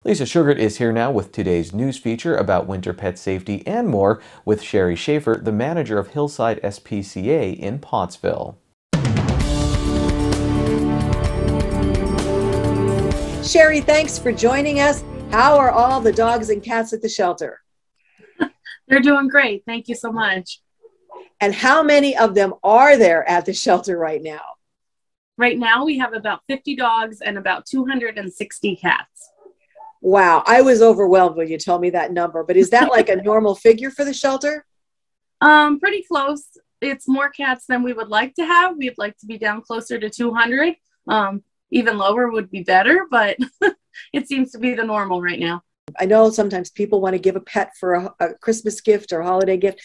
Lisa Sugart is here now with today's news feature about winter pet safety and more with Sherry Schaefer, the manager of Hillside SPCA in Pottsville. Sherry, thanks for joining us. How are all the dogs and cats at the shelter? They're doing great. Thank you so much. And how many of them are there at the shelter right now? Right now, we have about 50 dogs and about 260 cats. Wow, I was overwhelmed when you told me that number, but is that like a normal figure for the shelter? Pretty close. It's more cats than we would like to have. We'd like to be down closer to 200. Even lower would be better, but it seems to be the normal right now. I know sometimes people want to give a pet for a Christmas gift or a holiday gift.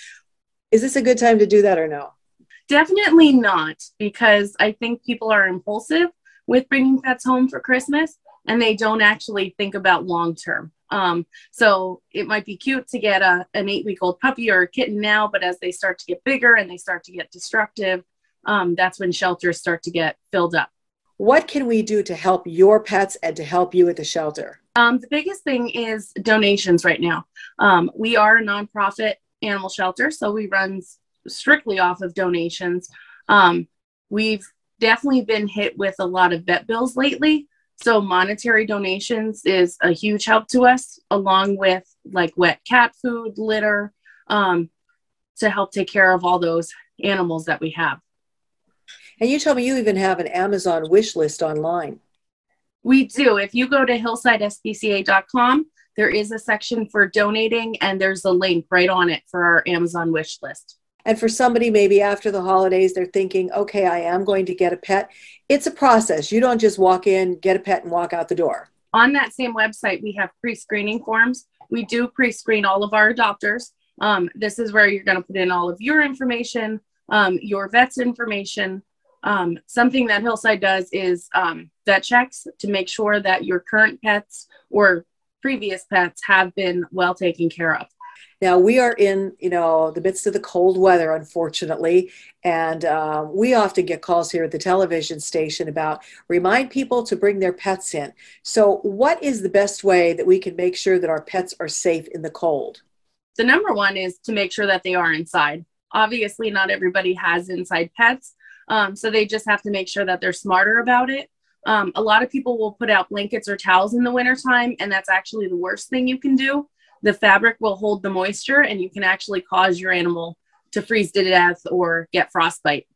Is this a good time to do that or no? Definitely not, because I think people are impulsive with bringing pets home for Christmas and they don't actually think about long term. So it might be cute to get an 8-week-old puppy or a kitten now, but as they start to get bigger and they start to get destructive, that's when shelters start to get filled up. What can we do to help your pets and to help you at the shelter? The biggest thing is donations right now. We are a nonprofit animal shelter, so we run strictly off of donations. We've definitely been hit with a lot of vet bills lately. So monetary donations is a huge help to us, along with like wet cat food, litter, to help take care of all those animals that we have. And you told me you even have an Amazon wish list online. We do. If you go to hillsidespca.com, there is a section for donating and there's a link right on it for our Amazon wish list. And for somebody maybe after the holidays, they're thinking, okay, I am going to get a pet. It's a process. You don't just walk in, get a pet and walk out the door. On that same website, we have pre-screening forms. We do pre-screen all of our adopters. This is where you're going to put in all of your information, your vet's information. Something that Hillside does is vet checks to make sure that your current pets or previous pets have been well taken care of. Now we are in, the midst of the cold weather, unfortunately, and we often get calls here at the television station about remind people to bring their pets in. So what is the best way that we can make sure that our pets are safe in the cold? The number one is to make sure that they are inside. Obviously, not everybody has inside pets, so they just have to make sure that they're smarter about it. A lot of people will put out blankets or towels in the wintertime, and that's actually the worst thing you can do. The fabric will hold the moisture and you can actually cause your animal to freeze to death or get frostbite.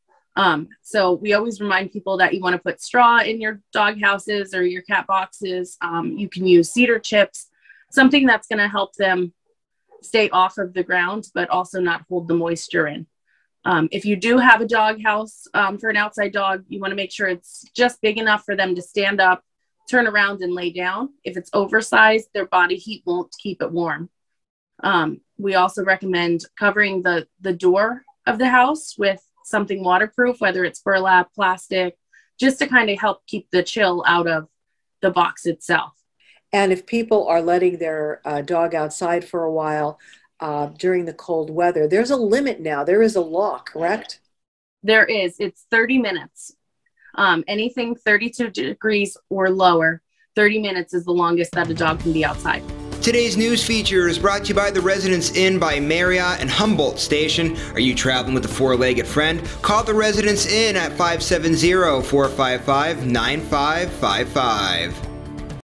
So we always remind people that you want to put straw in your dog houses or your cat boxes. You can use cedar chips, something that's going to help them stay off of the ground, but also not hold the moisture in. If you do have a dog house for an outside dog, you want to make sure it's just big enough for them to stand up, turn around and lay down. If it's oversized, their body heat won't keep it warm. We also recommend covering the door of the house with something waterproof, whether it's burlap, plastic, just to kind of help keep the chill out of the box itself. And if people are letting their dog outside for a while during the cold weather, there's a limit now. There is a law, correct? There is. It's 30 minutes. Anything 32 degrees or lower, 30 minutes is the longest that a dog can be outside. Today's news feature is brought to you by the Residence Inn by Marriott and Humboldt Station. Are you traveling with a four-legged friend? Call the Residence Inn at 570-455-9555.